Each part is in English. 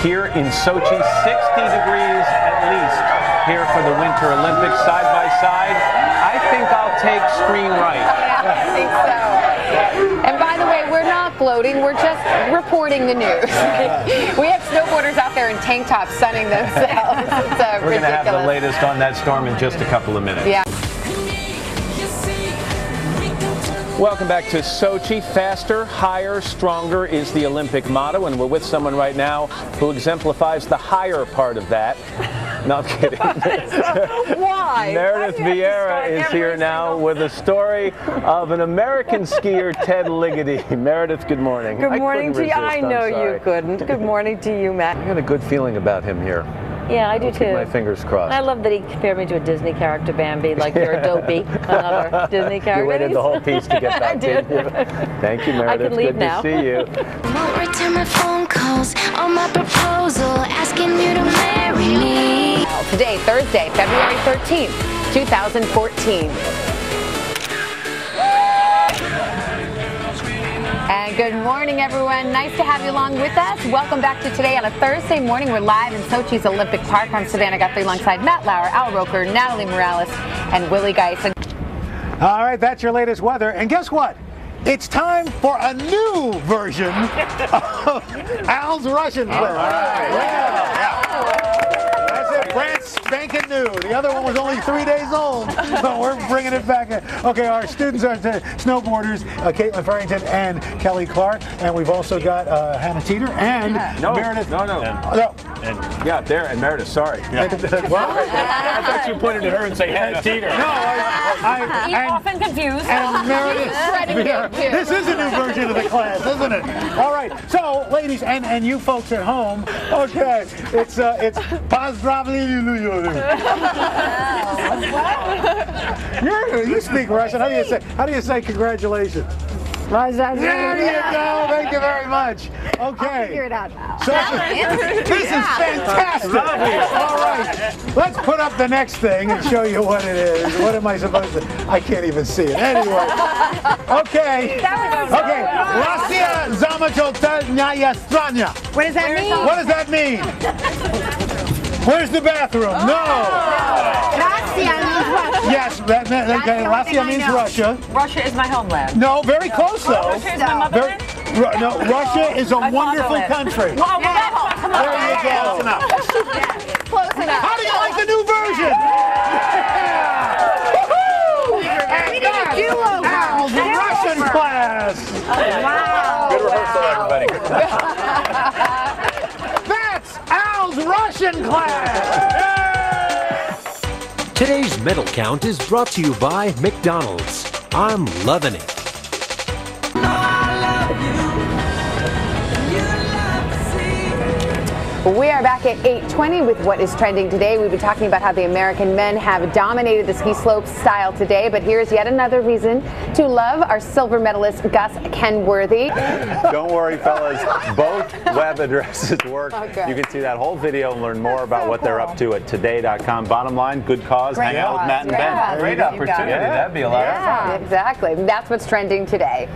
here in Sochi. 60 degrees at least here for the Winter Olympics. Side by side, I think I'll take screen right. Yeah, I think so. And by the way, we're not gloating, we're just reporting the news. We have snowboarders out there in tank tops sunning themselves. It's We're going to have the latest on that storm in just a couple of minutes. Yeah. Welcome back to Sochi. Faster, higher, stronger is the Olympic motto, and we're with someone right now who exemplifies the higher part of that. No, I'm kidding. Why? Meredith Vieira is here now with a story of an American skier, Ted Ligety. Meredith, good morning. Good morning to you. I know you couldn't. couldn't. Good morning to you, Matt. I got a good feeling about him here. Yeah, I do I'll keep too. my fingers crossed. I love that he compared me to a Disney character, Bambi, like you're a Dopey, another Disney character. You waited the whole piece to get back. I did. Thank you, Meredith. I can leave good now. to see you. Won't return my phone calls on my proposal, asking you to marry me. Today, Thursday, February 13th, 2014. And good morning, everyone. Nice to have you along with us. Welcome back to Today on a Thursday morning. We're live in Sochi's Olympic Park. I'm Savannah Guthrie alongside Matt Lauer, Al Roker, Natalie Morales, and Willie Geis. All right, that's your latest weather. And guess what? It's time for a new version of Al's Russian clip. All right. That's it, brand spanking new. The other one was only 3 days old, so we're bringing it back. Okay, our students are snowboarders, Caitlin Farrington and Kelly Clark, and we've also got Hannah Teeter and Meredith. And Meredith, sorry. Yeah. I thought you pointed at her and say Hannah Teeter. No, He's often confused. And Meredith. This is a new version of the class, isn't it? All right, so ladies and you folks at home, okay, it's you speak Russian. How do you say congratulations? There you go. Thank you very much. Okay. I'll figure it out now. So, this is fantastic. All right. Let's put up the next thing and show you what it is. What am I supposed to? I can't even see it. Anyway. Okay. Okay. Russia zamachotnaya stranya. What does that mean? What does that mean? Where's the bathroom? No. Russia means Russia. Yes, Russia means Russia. Russia is my homeland. No, very close though. Russia is my motherland? No, Russia is a wonderful country. Well, come on. There you go. Close enough. Close enough. How do you like the new version? Al's Russian class. Wow. Good rehearsal, everybody. That's Al's Russian class. Today's medal count is brought to you by McDonald's. I'm loving it. We are back at 8:20 with what is trending today. We've been talking about how the American men have dominated the ski slope style today, but here's yet another reason to love our silver medalist Gus Kenworthy. Don't worry, fellas. Both web addresses work. Okay. You can see that whole video and learn more about what they're up to at today.com. Bottom line, good cause. Hang out with Matt and Ben. Great opportunity. That'd be a lot of fun. Exactly. That's what's trending today.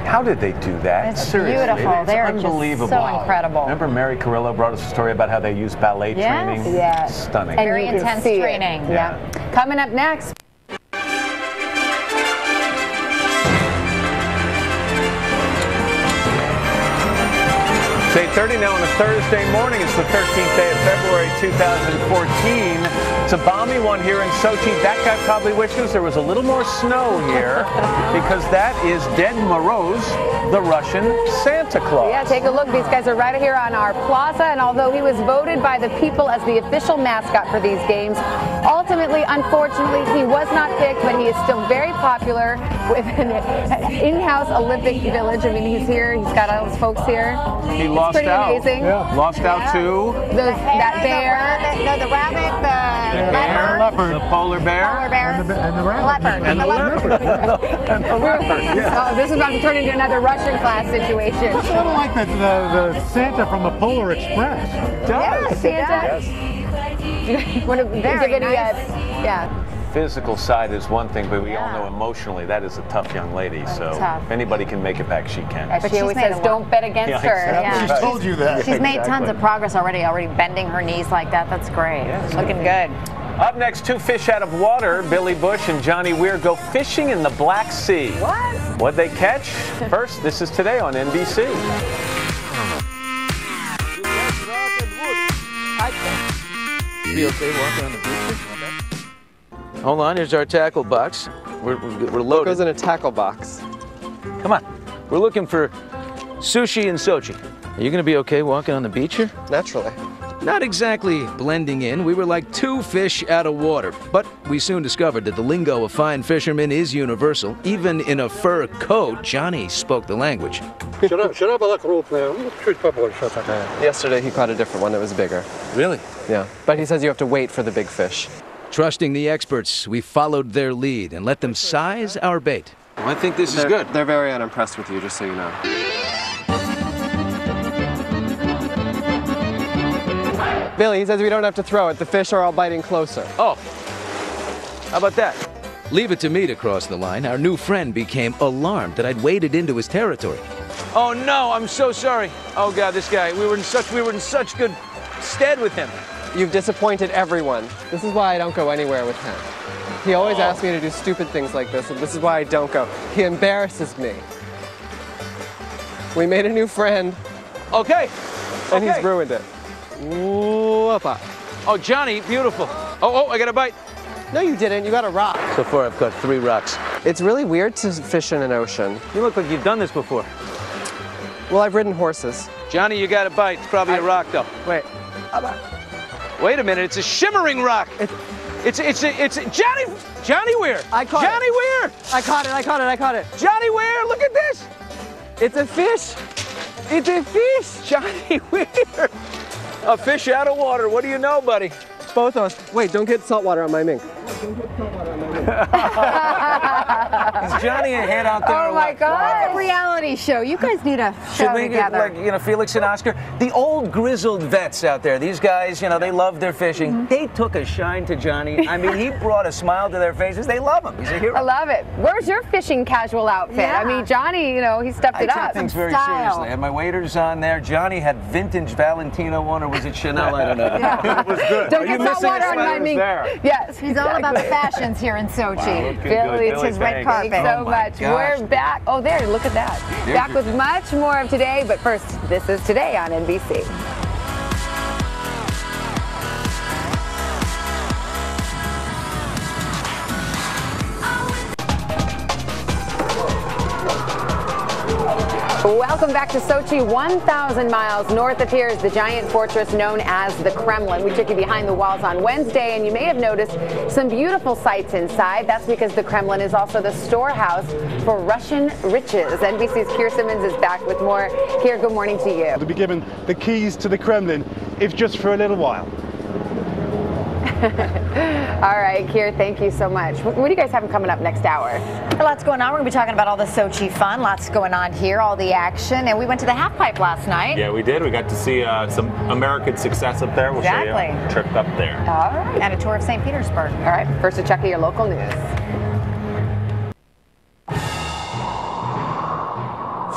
How did they do that? It's Seriously, beautiful. It's They're just unbelievable. so incredible. Remember Mary Carrillo brought us a story about how they use ballet training? Yes. Stunning. And Very you can intense see it. training. Yeah. Coming up next. It's 8:30 now on a Thursday morning. It's the 13th day of February 2014. It's a balmy one here in Sochi. That guy probably wishes there was a little more snow here because that is Ded Moroz, the Russian Santa Claus. Yeah, take a look. These guys are right here on our plaza, and although he was voted by the people as the official mascot for these games, ultimately, unfortunately, he was not picked, but he is still very popular with an in-house Olympic village. I mean, he's here. He's got all his folks here. He It's lost pretty out. amazing. Lost out to That bear. The rabbit, the leopard. the polar bear. Polar bear. And the rabbit. Leopard. And the leopard. And the leopard, yeah. Oh, this is about to turn into another Russian class situation. It's a little like the Santa from the Polar Express. Yeah, Santa. Yes. Want to give Very any, nice. yeah. physical side is one thing, but we all know emotionally that is a tough young lady. So if anybody can make it back, she can. As she always says, don't bet against her. Yeah. She's told you that. She's made tons of progress already bending her knees like that. That's great. Looking good. Up next, two fish out of water. Billy Bush and Johnny Weir go fishing in the Black Sea. What? What'd they catch? First, this is Today on NBC. Be okay walking on the beach? Hold on, here's our tackle box. We're loaded. What goes in a tackle box? Come on. We're looking for sushi in Sochi. Are you going to be okay walking on the beach here? Naturally. Not exactly blending in. We were like two fish out of water. But we soon discovered that the lingo of fine fishermen is universal. Even in a fur coat, Johnny spoke the language. Yesterday he caught a different one that was bigger. Really? Yeah. But he says you have to wait for the big fish. Trusting the experts, we followed their lead and let them size our bait. Well, I think this is good. They're very unimpressed with you, just so you know. Billy, he says we don't have to throw it. The fish are all biting closer. Oh, how about that? Leave it to me to cross the line. Our new friend became alarmed that I'd waded into his territory. Oh no, I'm so sorry. Oh God, this guy. We were in such good stead with him. You've disappointed everyone. This is why I don't go anywhere with him. He always asks me to do stupid things like this, and this is why I don't go. He embarrasses me. We made a new friend. Okay. And he's ruined it. Whoop-a. Oh, Johnny, beautiful. Oh, I got a bite. No, you didn't. You got a rock. So far, I've caught 3 rocks. It's really weird to fish in an ocean. You look like you've done this before. Well, I've ridden horses. Johnny, you got a bite. It's probably a rock, though. Wait. Wait a minute. It's a shimmering rock. It's Johnny Weir. I caught Johnny Weir. I caught it. Johnny Weir, look at this. It's a fish. It's a fish. Johnny Weir. A fish out of water. What do you know, buddy? Both of us. Wait, don't get salt water on my mink. Is Johnny a head out there? Oh my God! It's a reality show. You guys need a show Should we together. get like Felix and Oscar, the old grizzled vets out there? These guys, they love their fishing. They took a shine to Johnny. I mean, he brought a smile to their faces. They love him. He's a hero. I love it. Where's your fishing casual outfit? Yeah. I mean, Johnny, he stepped it I up. take things very Style. seriously. I had my waders on there. Johnny had vintage Valentino on, or was it Chanel? I don't know. Yeah. It was good. Don't get salt water on my mink. Yes, He's all about the fashions here in Sochi. Billy, it's his red carpet. Thanks so Oh my much. gosh. We're back. Oh, there, look at that. Back with much more of Today, but first, this is Today on NBC. Welcome back to Sochi. 1,000 miles north of here is the giant fortress known as the Kremlin. We took you behind the walls on Wednesday, and you may have noticed some beautiful sights inside. That's because the Kremlin is also the storehouse for Russian riches. NBC's Keir Simmons is back with more. Keir, good morning to you. To be given the keys to the Kremlin, if just for a little while. All right, Keir, thank you so much. What do you guys have coming up next hour? Lots going on. We're going to be talking about all the Sochi fun. Lots going on here, all the action. And we went to the half pipe last night. Yeah, we did. We got to see some American success up there. We'll show you a trip up there. All right. And a tour of St. Petersburg. All right, first a check of your local news.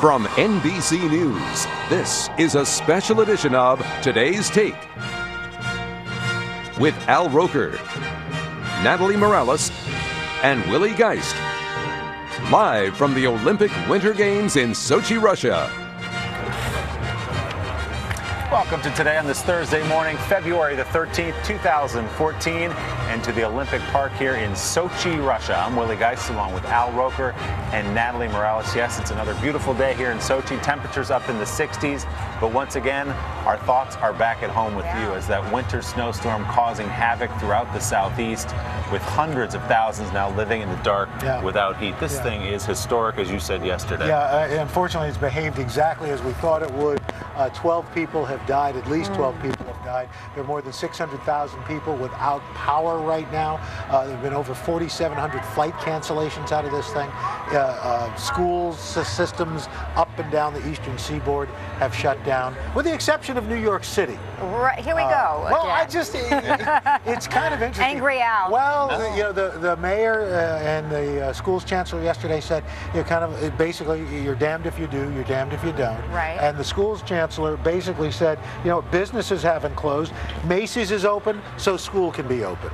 From NBC News, this is a special edition of Today's Take with Al Roker, Natalie Morales, and Willie Geist. Live from the Olympic Winter Games in Sochi, Russia. Welcome to Today on this Thursday morning, February the 13th, 2014, and to the Olympic Park here in Sochi, Russia. I'm Willie Geist along with Al Roker and Natalie Morales. Yes, it's another beautiful day here in Sochi. Temperatures up in the 60s, but once again, our thoughts are back at home with you as that winter snowstorm causing havoc throughout the southeast, with hundreds of thousands now living in the dark without heat. This thing is historic, as you said yesterday. Yeah, unfortunately, it's behaved exactly as we thought it would. 12 people have died, at least 12 people have died. There are more than 600,000 people without power right now. There have been over 4,700 flight cancellations out of this thing. Schools, systems up and down the eastern seaboard have shut down, with the exception of New York City. Right, here we go. Well, it's kind of interesting. Angry Al. Well, you know, the mayor and the school's chancellor yesterday said, you know, basically, you're damned if you do, you're damned if you don't. Right. And the school's chancellor basically said, you know, businesses haven't closed, Macy's is open, so school can be open.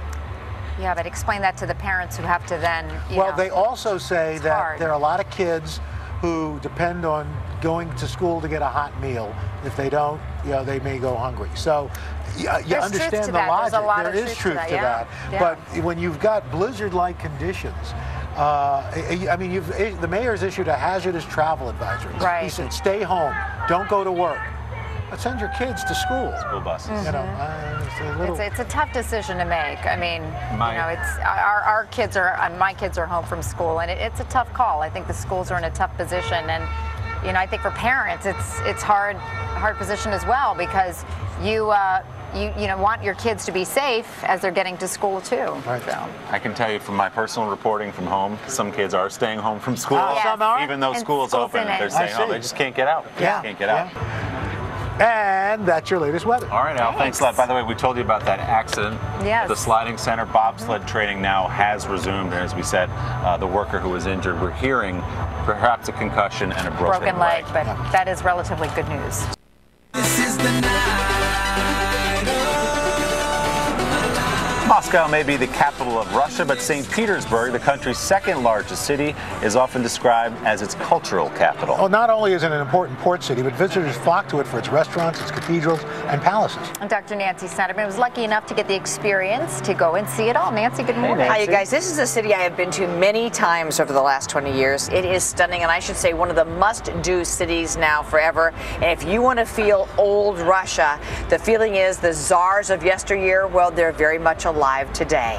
Yeah, but explain that to the parents who have to then, Well, they also say that hard. there are a lot of kids who depend on going to school to get a hot meal. If they don't, you know, they may go hungry. So you understand the logic. There is truth to that. Yeah. But when you've got blizzard-like conditions, I mean, the mayor's issued a hazardous travel advisory. Right. He said, stay home, don't go to work. But send your kids to school. School buses. You know, it's a tough decision to make. I mean, you know, it's our kids are, my kids are home from school, and it's a tough call. I think the schools are in a tough position, and you know, I think for parents, it's hard position as well, because you know, want your kids to be safe as they're getting to school too. Right. So. I can tell you from my personal reporting from home, some kids are staying home from school. Some are? Even though school's open, they're staying home. They just can't get out. Yeah. Can't get out. And that's your latest weather. All right, Al, thanks a lot. By the way, we told you about that accident. Yes. The sliding center bobsled training now has resumed. And as we said, the worker who was injured, we're hearing perhaps a concussion and a broken leg. But that is relatively good news. This is the night. Moscow may be the capital of Russia, but St. Petersburg, the country's second largest city, is often described as its cultural capital. Well, not only is it an important port city, but visitors flock to it for its restaurants, its cathedrals, and palaces. And Dr. Nancy Snyderman was lucky enough to get the experience to go and see it all. Nancy, good morning. Hi, you guys. This is a city I have been to many times over the last 20 years. It is stunning, and I should say one of the must-do cities now forever. And if you want to feel old Russia, the feeling is the czars of yesteryear, well, they're very much alive today.